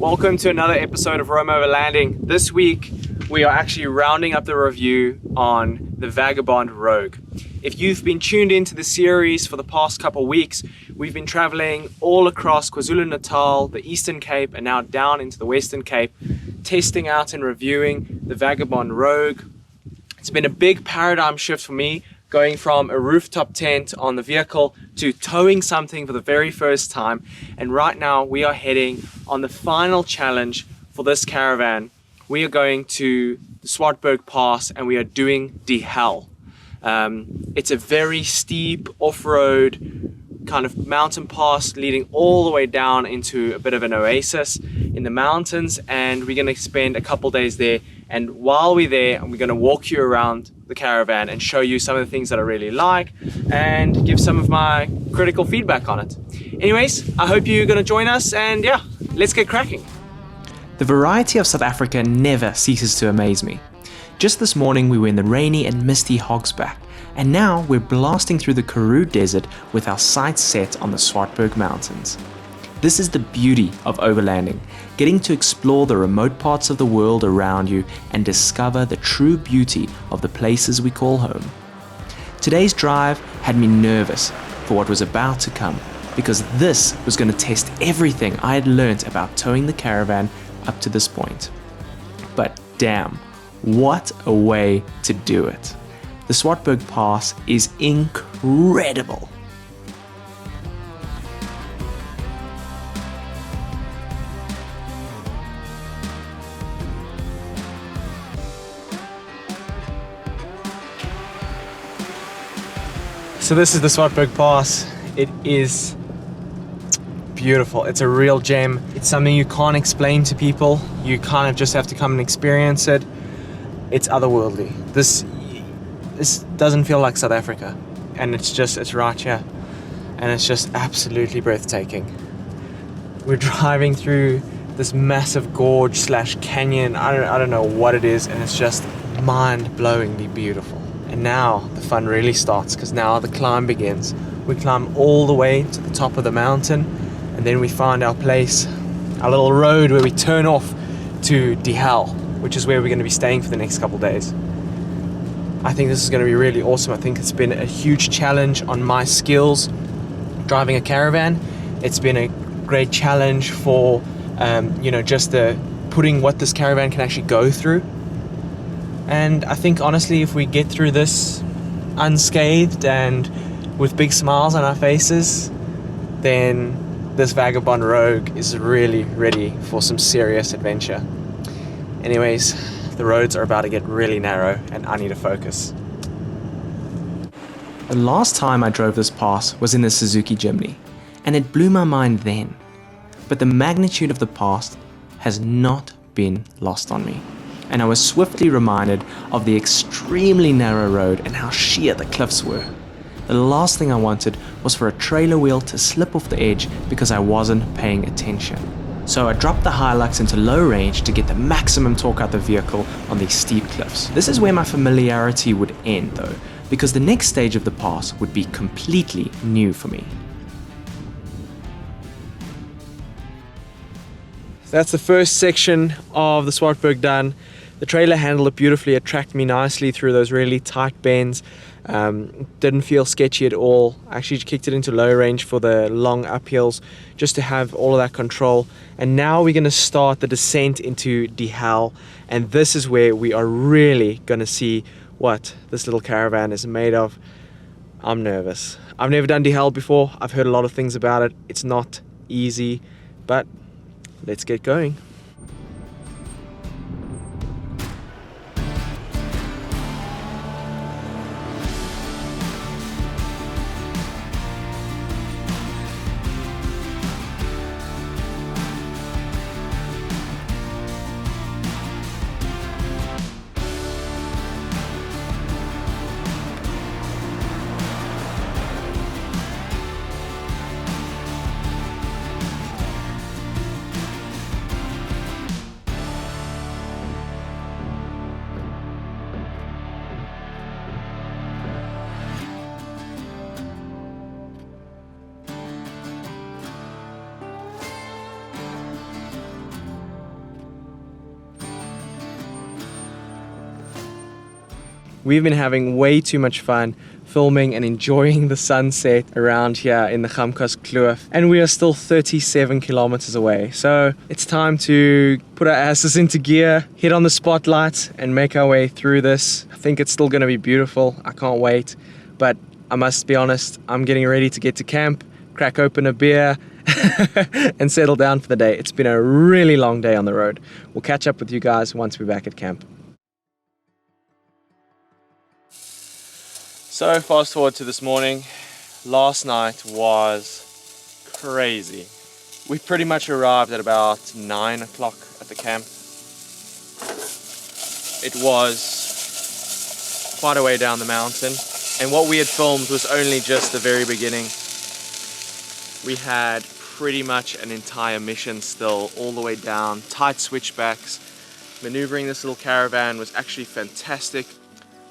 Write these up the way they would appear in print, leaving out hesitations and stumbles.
Welcome to another episode of Overlanding. This week we are actually rounding up the review on the Vagabond Rogue. If you've been tuned into the series for the past couple weeks, we've been traveling all across KwaZulu-Natal, the Eastern Cape, and now down into the Western Cape, testing out and reviewing the Vagabond Rogue. It's been a big paradigm shift for me, going from a rooftop tent on the vehicle to towing something for the very first time. And right now we are heading on the final challenge for this caravan. We are going to the Swatberg Pass and we are doing Die Hel. It's a very steep off-road kind of mountain pass leading all the way down into a bit of an oasis in the mountains, and we're going to spend a couple days there. And while we're there, we're going to walk you around the caravan and show you some of the things that I really like and give some of my critical feedback on it. Anyways, I hope you're going to join us, and yeah, let's get cracking. The variety of South Africa never ceases to amaze me. Just this morning we were in the rainy and misty Hogsback, and now we're blasting through the Karoo Desert with our sights set on the Swatberg Mountains. This is the beauty of overlanding, getting to explore the remote parts of the world around you and discover the true beauty of the places we call home. Today's drive had me nervous for what was about to come, because this was going to test everything I had learnt about towing the caravan up to this point. But damn, what a way to do it. The Swatberg Pass is incredible. So this is the Swatberg Pass. It is beautiful. It's a real gem. It's something you can't explain to people. You kind of just have to come and experience it. It's otherworldly. This doesn't feel like South Africa, and it's right here, and it's just absolutely breathtaking. We're driving through this massive gorge slash canyon. I don't know what it is, and it's just mind-blowingly beautiful. And now the fun really starts, because now the climb begins. We climb all the way to the top of the mountain, and then we find our place, our little road where we turn off to Die Hel, which is where we're going to be staying for the next couple days. I think this is going to be really awesome. I think it's been a huge challenge on my skills driving a caravan. It's been a great challenge for just the putting what this caravan can actually go through. And I think honestly, if we get through this unscathed and with big smiles on our faces, then this Vagabond Rogue is really ready for some serious adventure. Anyways, the roads are about to get really narrow and I need to focus. The last time I drove this pass was in the Suzuki Jimny, and it blew my mind then. But the magnitude of the pass has not been lost on me, and I was swiftly reminded of the extremely narrow road and how sheer the cliffs were. The last thing I wanted was for a trailer wheel to slip off the edge because I wasn't paying attention. So I dropped the Hilux into low range to get the maximum torque out the vehicle on these steep cliffs. This is where my familiarity would end though, because the next stage of the pass would be completely new for me. So that's the first section of the Swatberg done. The trailer handled it beautifully. It tracked me nicely through those really tight bends. Didn't feel sketchy at all. I actually kicked it into low range for the long uphills just to have all of that control. And now we're going to start the descent into Die Hel, and this is where we are really going to see what this little caravan is made of. I'm nervous. I've never done Die Hel before. I've heard a lot of things about it. It's not easy, but let's get going. We've been having way too much fun filming and enjoying the sunset around here in the Gamkas Kloof, and we are still 37 kilometers away. So it's time to put our asses into gear, hit on the spotlight, and make our way through this. I think it's still going to be beautiful. I can't wait. But I must be honest, I'm getting ready to get to camp, crack open a beer, and settle down for the day. It's been a really long day on the road. We'll catch up with you guys once we're back at camp. So fast forward to this morning. Last night was crazy. We pretty much arrived at about 9 o'clock at the camp. It was quite a way down the mountain, and what we had filmed was only just the very beginning. We had pretty much an entire mission still, all the way down, tight switchbacks. Maneuvering this little caravan was actually fantastic.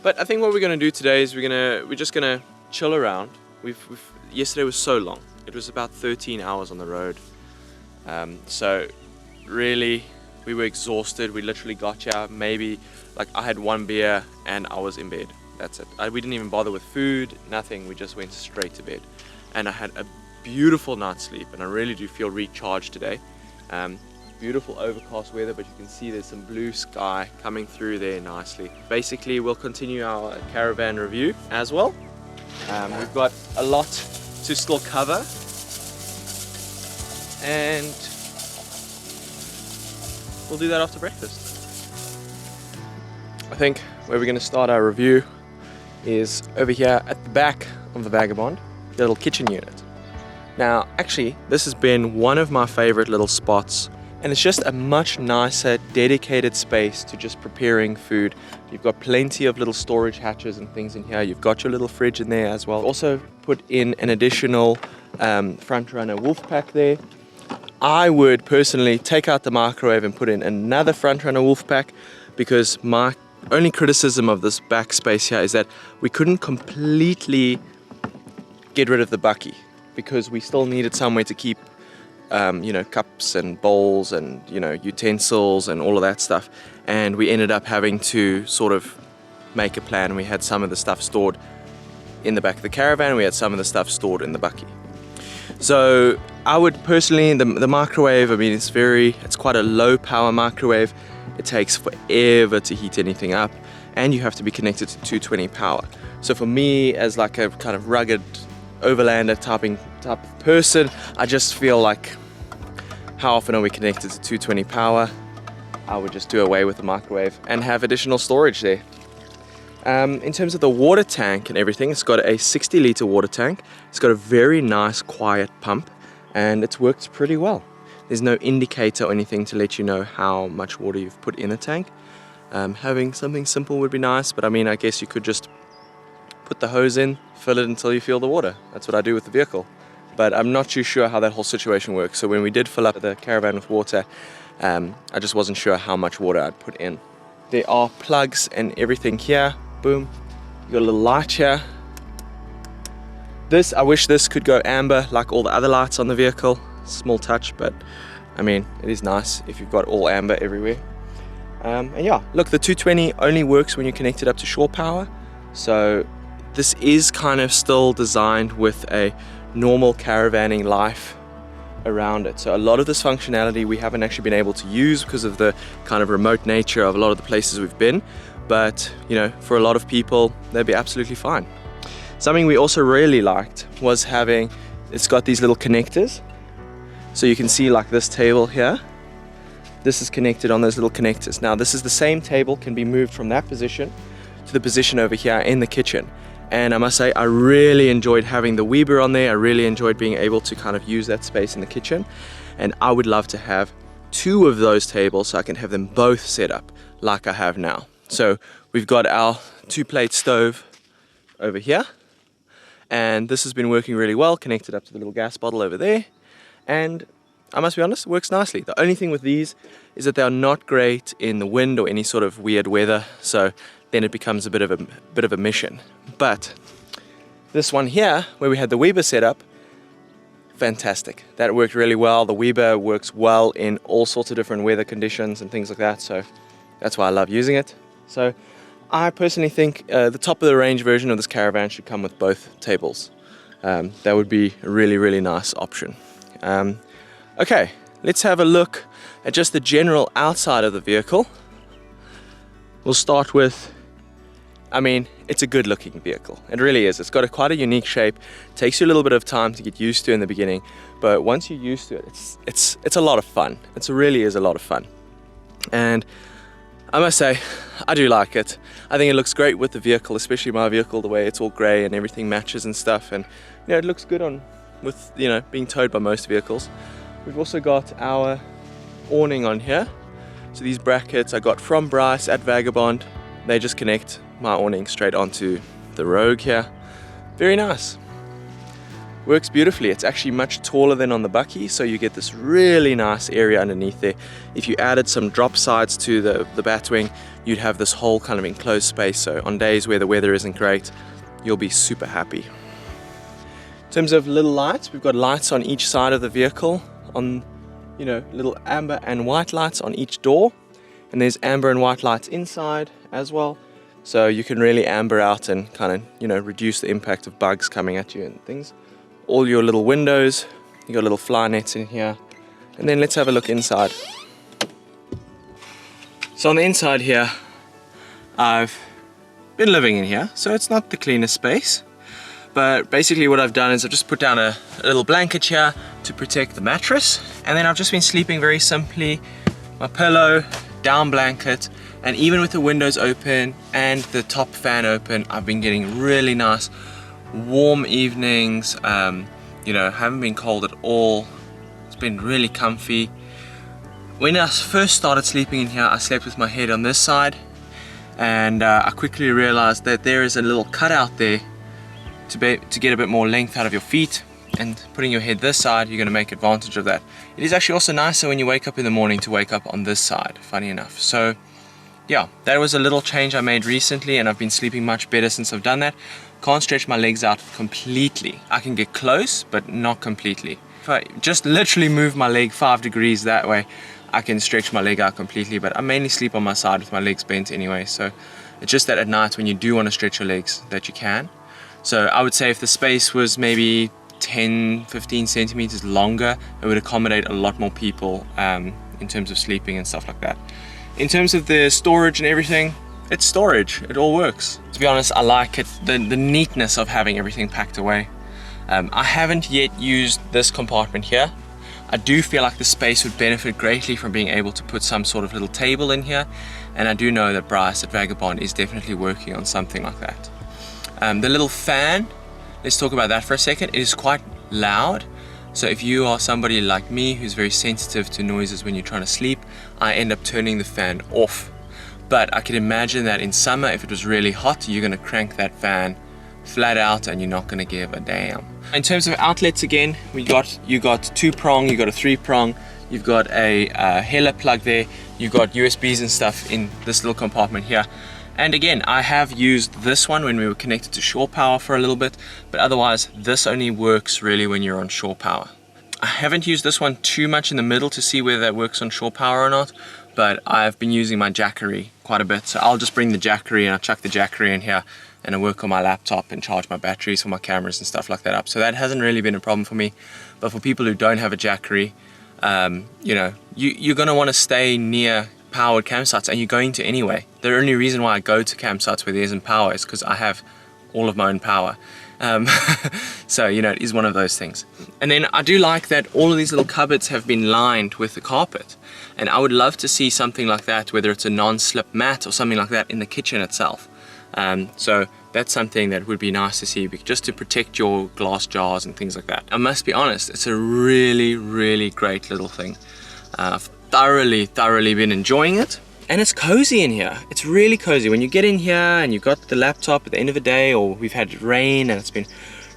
But I think what we're gonna do today is we're just gonna chill around. Yesterday was so long. It was about 13 hours on the road. So really, we were exhausted. We literally got here, maybe, like, I had one beer and I was in bed. That's it. We didn't even bother with food, nothing. We just went straight to bed. And I had a beautiful night's sleep, and I really do feel recharged today. Beautiful overcast weather, but you can see there's some blue sky coming through there nicely. Basically, we'll continue our caravan review as well. We've got a lot to still cover, and we'll do that after breakfast. I think where we're going to start our review is over here at the back of the Vagabond, the little kitchen unit. Now, actually, this has been one of my favorite little spots, and it's just a much nicer, dedicated space to just preparing food. You've got plenty of little storage hatches and things in here. You've got your little fridge in there as well. Also put in an additional front runner wolf pack there. I would personally take out the microwave and put in another front runner wolf pack, because my only criticism of this back space here is that we couldn't completely get rid of the bucky, because we still needed somewhere to keep cups and bowls and, utensils and all of that stuff. And we ended up having to sort of make a plan. We had some of the stuff stored in the back of the caravan. We had some of the stuff stored in the bucky. So I would personally, the microwave, I mean, it's quite a low power microwave. It takes forever to heat anything up, and you have to be connected to 220 power. So for me, as like a kind of rugged overlander type of person, I just feel like, how often are we connected to 220 power? I would just do away with the microwave and have additional storage there. In terms of the water tank and everything, it's got a 60-litre water tank. It's got a very nice quiet pump, and it's worked pretty well. There's no indicator or anything to let you know how much water you've put in the tank. Having something simple would be nice, but I mean, I guess you could just put the hose in, fill it until you feel the water. That's what I do with the vehicle. But I'm not too sure how that whole situation works. So when we did fill up the caravan with water, I just wasn't sure how much water I'd put in. There are plugs and everything here. Boom. You got a little light here. I wish this could go amber like all the other lights on the vehicle. Small touch, but I mean, it is nice if you've got all amber everywhere. And yeah, look, the 220 only works when you connect it up to shore power. So this is kind of still designed with a normal caravanning life around it. So a lot of this functionality we haven't actually been able to use because of the kind of remote nature of a lot of the places we've been. But, for a lot of people, they'd be absolutely fine. Something we also really liked was it's got these little connectors. So you can see, like, this table here. This is connected on those little connectors. Now, this is the same table, can be moved from that position to the position over here in the kitchen. And I must say, I really enjoyed having the Weber on there. I really enjoyed being able to kind of use that space in the kitchen. And I would love to have 2 of those tables so I can have them both set up like I have now. So we've got our 2-plate stove over here. And this has been working really well, connected up to the little gas bottle over there. And I must be honest, it works nicely. The only thing with these is that they are not great in the wind or any sort of weird weather. So then it becomes a bit of a mission. But this one here, where we had the Weber set up, fantastic. That worked really well. The Weber works well in all sorts of different weather conditions and things like that. So that's why I love using it. So I personally think the top of the range version of this caravan should come with both tables. That would be a really, really nice option. Okay, let's have a look at just the general outside of the vehicle. We'll start with, I mean, it's a good looking vehicle. It really is. It's got quite a unique shape. It takes you a little bit of time to get used to in the beginning, but once you're used to it, it's a lot of fun. It really is a lot of fun. And I must say, I do like it. I think it looks great with the vehicle, especially my vehicle, the way it's all grey and everything matches and stuff. And you know, it looks good on with, you know, being towed by most vehicles. We've also got our awning on here. So these brackets I got from Bryce at Vagabond. They just connect my awning straight onto the Rogue here. Very nice. Works beautifully. It's actually much taller than on the Bucky, so you get this really nice area underneath there. If you added some drop sides to the Batwing, you'd have this whole kind of enclosed space. So on days where the weather isn't great, you'll be super happy. In terms of little lights, we've got lights on each side of the vehicle, on, you know, little amber and white lights on each door, and there's amber and white lights inside as well, so you can really amber out and kind of, you know, reduce the impact of bugs coming at you and things. All your little windows, you got little fly nets in here, and then let's have a look inside. So on the inside here, I've been living in here, so it's not the cleanest space. But basically what I've done is I've just put down a little blanket here to protect the mattress, and then I've just been sleeping very simply, my pillow, down blanket, and even with the windows open and the top fan open, I've been getting really nice warm evenings. You know, haven't been cold at all. It's been really comfy. When I first started sleeping in here, I slept with my head on this side, and I quickly realized that there is a little cutout there to get a bit more length out of your feet, and putting your head this side, you're going to make advantage of that. It is actually also nicer when you wake up in the morning to wake up on this side, funny enough. So yeah, that was a little change I made recently, and I've been sleeping much better since I've done that. Can't stretch my legs out completely. I can get close, but not completely. If I just literally move my leg 5 degrees that way, I can stretch my leg out completely, but I mainly sleep on my side with my legs bent anyway, so it's just that at night when you do want to stretch your legs that you can. So I would say if the space was maybe 10-15 centimeters longer, it would accommodate a lot more people in terms of sleeping and stuff like that. In terms of the storage and everything, it's storage, it all works. To be honest, I like it, the neatness of having everything packed away. I haven't yet used this compartment here. I do feel like the space would benefit greatly from being able to put some sort of little table in here, and I do know that Bryce at Vagabond is definitely working on something like that. The little fan, let's talk about that for a second. It is quite loud, so if you are somebody like me who's very sensitive to noises when you're trying to sleep, I end up turning the fan off. But I can imagine that in summer, if it was really hot, you're going to crank that fan flat out and you're not going to give a damn. In terms of outlets, again, you got 2-prong, you got a 3-prong, you've got a Hella plug there, you've got USBs and stuff in this little compartment here. And again, I have used this one when we were connected to shore power for a little bit, but otherwise this only works really when you're on shore power. I haven't used this one too much in the middle to see whether that works on shore power or not, but I've been using my Jackery quite a bit, so I'll just bring the Jackery and I'll chuck the Jackery in here and I work on my laptop and charge my batteries for my cameras and stuff like that up. So that hasn't really been a problem for me. But for people who don't have a Jackery, you know, you're going to want to stay near powered campsites, and you're going to anyway. The only reason why I go to campsites where there isn't power is because I have all of my own power. So, you know, it is one of those things. And then I do like that all of these little cupboards have been lined with the carpet. And I would love to see something like that, whether it's a non-slip mat or something like that in the kitchen itself. So that's something that would be nice to see, just to protect your glass jars and things like that. I must be honest, it's a really, really great little thing. I've thoroughly been enjoying it. And it's cozy in here. It's really cozy. When you get in here and you've got the laptop at the end of the day, or we've had rain and it's been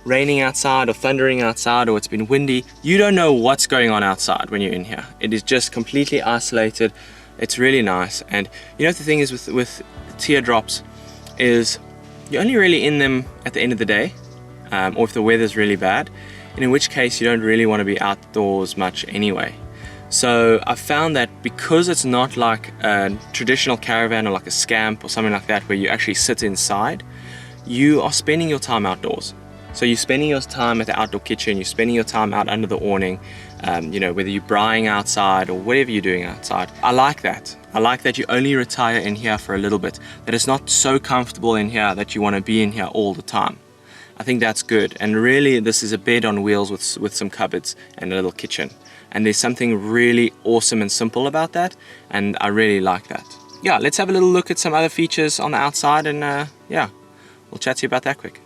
raining outside or thundering outside, or it's been windy, you don't know what's going on outside when you're in here. It is just completely isolated. It's really nice. And you know, the thing is with teardrops is you're only really in them at the end of the day, or if the weather's really bad, and in which case you don't really want to be outdoors much anyway. So I found that because it's not like a traditional caravan or like a scamp or something like that where you actually sit inside, you are spending your time outdoors. So you're spending your time at the outdoor kitchen, you're spending your time out under the awning, you know, whether you're braaiing outside or whatever you're doing outside. I like that. I like that you only retire in here for a little bit, that it's not so comfortable in here that you want to be in here all the time. I think that's good. And really, this is a bed on wheels with some cupboards and a little kitchen. And there's something really awesome and simple about that, and I really like that. Yeah, let's have a little look at some other features on the outside, and yeah, we'll chat to you about that quick.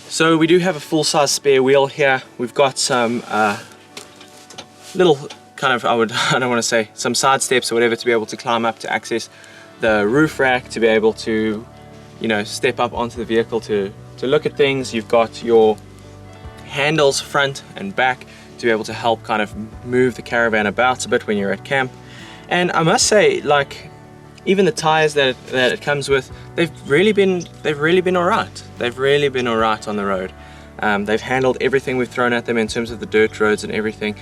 So we do have a full-size spare wheel here. We've got some little kind of, I don't want to say, some side steps or whatever to be able to climb up to access the roof rack, to be able to, you know, step up onto the vehicle to look at things. You've got your handles front and back to be able to help kind of move the caravan about a bit when you're at camp. And I must say, like, even the tires that it comes with, they've really been all right. They've really been all right on the road. They've handled everything we've thrown at them in terms of the dirt roads and everything.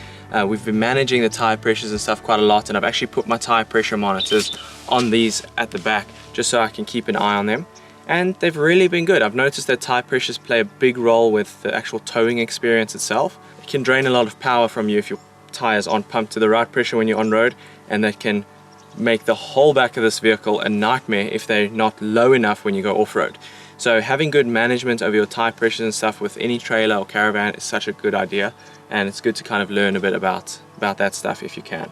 We've been managing the tire pressures and stuff quite a lot, and I've actually put my tire pressure monitors on these at the back just so I can keep an eye on them. And they've really been good. I've noticed that tire pressures play a big role with the actual towing experience itself. It can drain a lot of power from you if your tires aren't pumped to the right pressure when you're on road, and that can make the whole back of this vehicle a nightmare if they're not low enough when you go off-road. So having good management of your tire pressures and stuff with any trailer or caravan is such a good idea, and it's good to kind of learn a bit about that stuff if you can.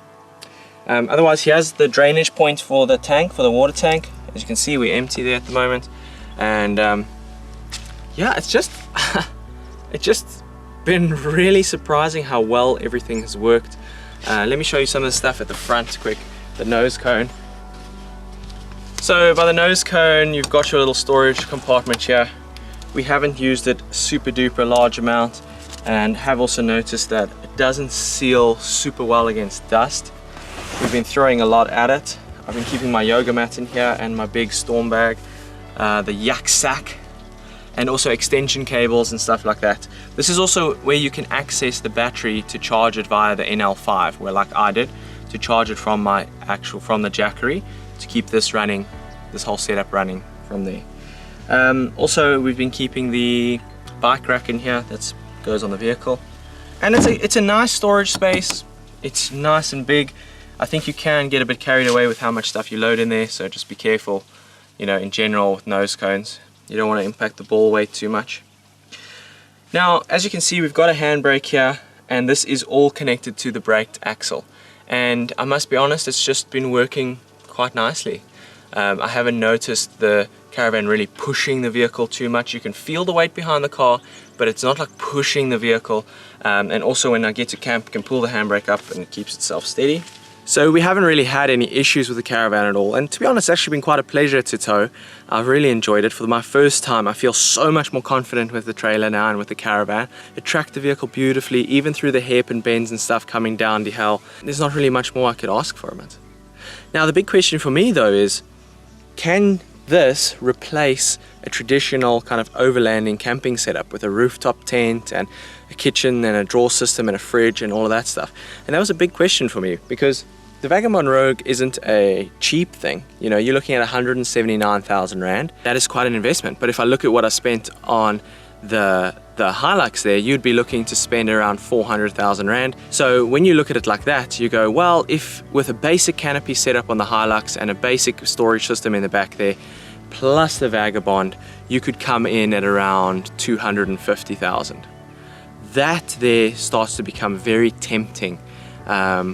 Otherwise, here's the drainage point for the tank, for the water tank. As you can see, we're empty there at the moment, and yeah, it's just been really surprising how well everything has worked. Let me show you some of the stuff at the front quick. The nose cone. So by the nose cone, you've got your little storage compartment here. We haven't used it super duper large amount, and have also noticed that it doesn't seal super well against dust. We've been throwing a lot at it. I've been keeping my yoga mat in here and my big storm bag, the yak sack, and also extension cables and stuff like that. This is also where you can access the battery to charge it via the NL5, where like I did, to charge it from the Jackery to keep this running, this whole setup running from there. Also, we've been keeping the bike rack in here that goes on the vehicle, and it's a nice storage space. It's nice and big. I think you can get a bit carried away with how much stuff you load in there, so just be careful, you know, in general with nose cones. You don't want to impact the ball weight too much. Now, as you can see, we've got a handbrake here, and this is all connected to the braked axle. And I must be honest, it's just been working quite nicely. I haven't noticed the caravan really pushing the vehicle too much. You can feel the weight behind the car, but it's not like pushing the vehicle. And also when I get to camp, I can pull the handbrake up and it keeps itself steady. So we haven't really had any issues with the caravan at all, and to be honest, it's actually been quite a pleasure to tow. I've really enjoyed it. For my first time, I feel so much more confident with the trailer now and with the caravan. It tracked the vehicle beautifully, even through the hairpin bends and stuff coming down Die Hel. There's not really much more I could ask from it. Now the big question for me though is, can this replace a traditional kind of overlanding camping setup with a rooftop tent and a kitchen and a drawer system and a fridge and all of that stuff? And that was a big question for me, because the Vagabond Rogue isn't a cheap thing. You know, you're looking at 179,000 Rand. That is quite an investment. But if I look at what I spent on the Hilux there, you'd be looking to spend around 400,000 Rand. So when you look at it like that, you go, well, if with a basic canopy setup on the Hilux and a basic storage system in the back there, plus the Vagabond, you could come in at around 250,000. That there starts to become very tempting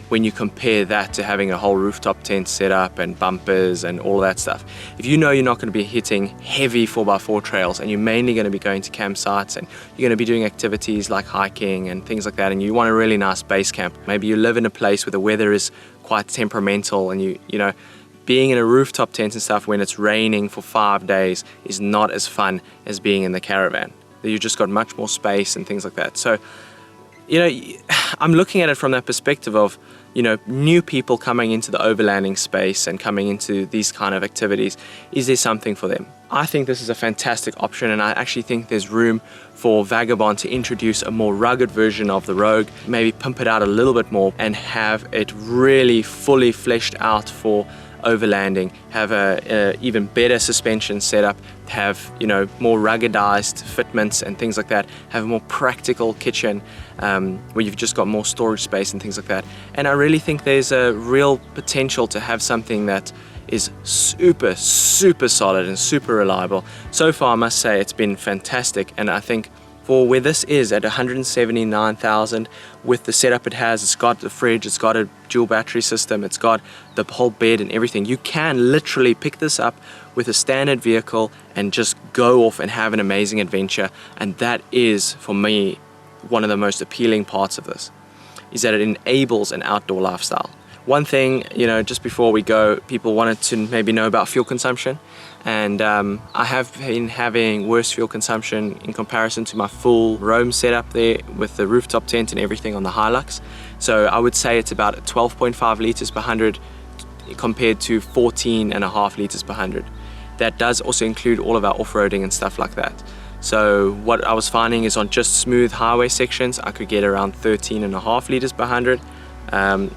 when you compare that to having a whole rooftop tent set up and bumpers and all that stuff. If you know you're not going to be hitting heavy 4x4 trails, and you're mainly going to be going to campsites, and you're going to be doing activities like hiking and things like that, and you want a really nice base camp, maybe you live in a place where the weather is quite temperamental, and you know, being in a rooftop tent and stuff when it's raining for 5 days is not as fun as being in the caravan. You've just got much more space and things like that. So, you know, I'm looking at it from that perspective of new people coming into the overlanding space and coming into these kind of activities, is there something for them? I think this is a fantastic option, and I actually think there's room for Vagabond to introduce a more rugged version of the Rogue, maybe pump it out a little bit more and have it really fully fleshed out for overlanding, have a even better suspension setup, have more ruggedized fitments and things like that, have a more practical kitchen where you've just got more storage space and things like that. And I really think there's a real potential to have something that is super solid and super reliable. So far I must say it's been fantastic, and I think for where this is at 179,000 with the setup it has, it's got the fridge, it's got a dual battery system, it's got the whole bed and everything. You can literally pick this up with a standard vehicle and just go off and have an amazing adventure. And that is, for me, one of the most appealing parts of this, is that it enables an outdoor lifestyle. One thing, just before we go, people wanted to maybe know about fuel consumption, and I have been having worse fuel consumption in comparison to my full roam setup there with the rooftop tent and everything on the Hilux. So I would say it's about 12.5 liters per 100 compared to 14.5 liters per 100. That does also include all of our off-roading and stuff like that. So what I was finding is on just smooth highway sections, I could get around 13.5 liters per 100.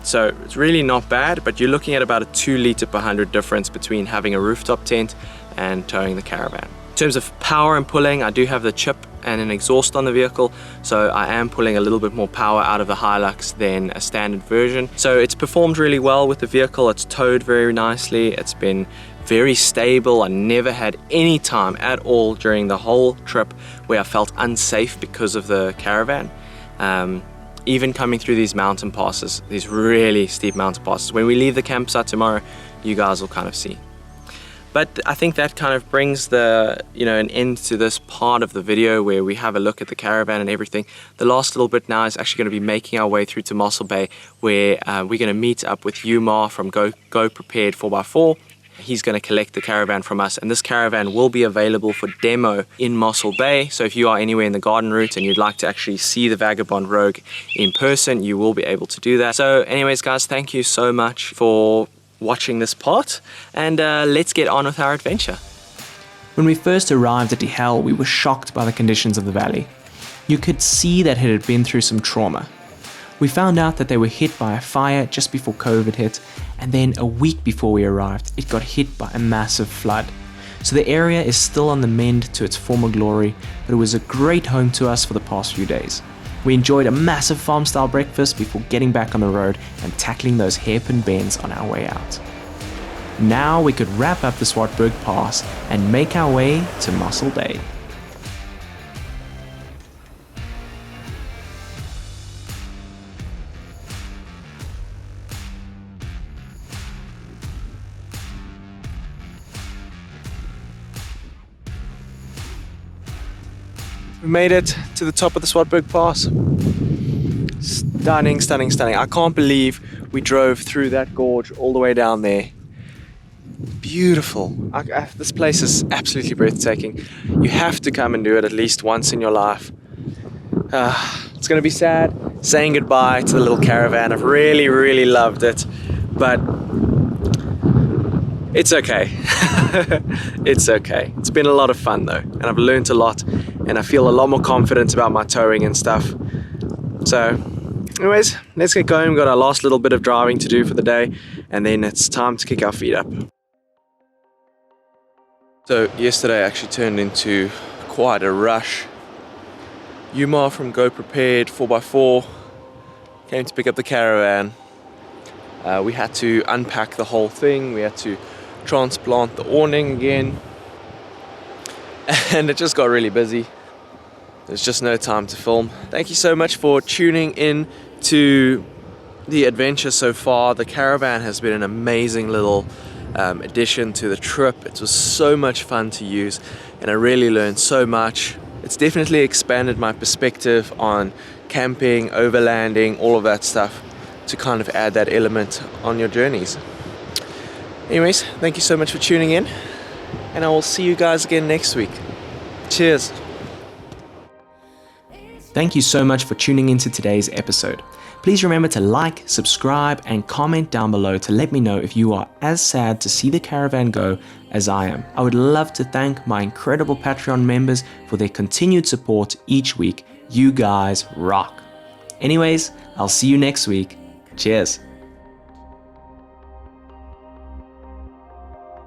So it's really not bad, but you're looking at about a 2 liter per 100 difference between having a rooftop tent and towing the caravan. In terms of power and pulling, I do have the chip and an exhaust on the vehicle, so I am pulling a little bit more power out of the Hilux than a standard version. So it's performed really well with the vehicle. It's towed very nicely. It's been very stable. I never had any time at all during the whole trip where I felt unsafe because of the caravan. Even coming through these mountain passes, these really steep mountain passes. When we leave the campsite tomorrow, you guys will kind of see. But I think that kind of brings an end to this part of the video where we have a look at the caravan and everything. The last little bit now is actually going to be making our way through to Mossel Bay, where we're going to meet up with Umar from Go Prepared 4x4. He's going to collect the caravan from us, and this caravan will be available for demo in Mossel Bay. So if you are anywhere in the garden route and you'd like to actually see the Vagabond Rogue in person, you will be able to do that. So anyways guys, thank you so much for watching this part, and let's get on with our adventure. When we first arrived at Die Hel, we were shocked by the conditions of the valley. You could see that it had been through some trauma. We found out that they were hit by a fire just before COVID hit, and then a week before we arrived, it got hit by a massive flood. So the area is still on the mend to its former glory, but it was a great home to us for the past few days. We enjoyed a massive farm-style breakfast before getting back on the road and tackling those hairpin bends on our way out. Now we could wrap up the Swatberg Pass and make our way to Mossel Bay. We made it to the top of the Swatberg Pass. Stunning, stunning, stunning. I can't believe we drove through that gorge all the way down there. Beautiful. This place is absolutely breathtaking. You have to come and do it at least once in your life. It's going to be sad saying goodbye to the little caravan. I've really loved it, but it's okay. It's okay. It's been a lot of fun though, and I've learned a lot, and I feel a lot more confident about my towing and stuff. So anyways, let's get going. We've got our last little bit of driving to do for the day, and then it's time to kick our feet up. So yesterday actually turned into quite a rush. Umar from Go Prepared 4x4 came to pick up the caravan. We had to unpack the whole thing. We had to transplant the awning again, and it just got really busy. There's just no time to film. Thank you so much for tuning in to the adventure so far. The caravan has been an amazing little addition to the trip. It was so much fun to use, and I really learned so much. It's definitely expanded my perspective on camping, overlanding, all of that stuff, to kind of add that element on your journeys. Anyways, thank you so much for tuning in, and I will see you guys again next week. Cheers. Thank you so much for tuning into today's episode. Please remember to like, subscribe, and comment down below to let me know if you are as sad to see the caravan go as I am. I would love to thank my incredible Patreon members for their continued support each week. You guys rock. Anyways, I'll see you next week. Cheers.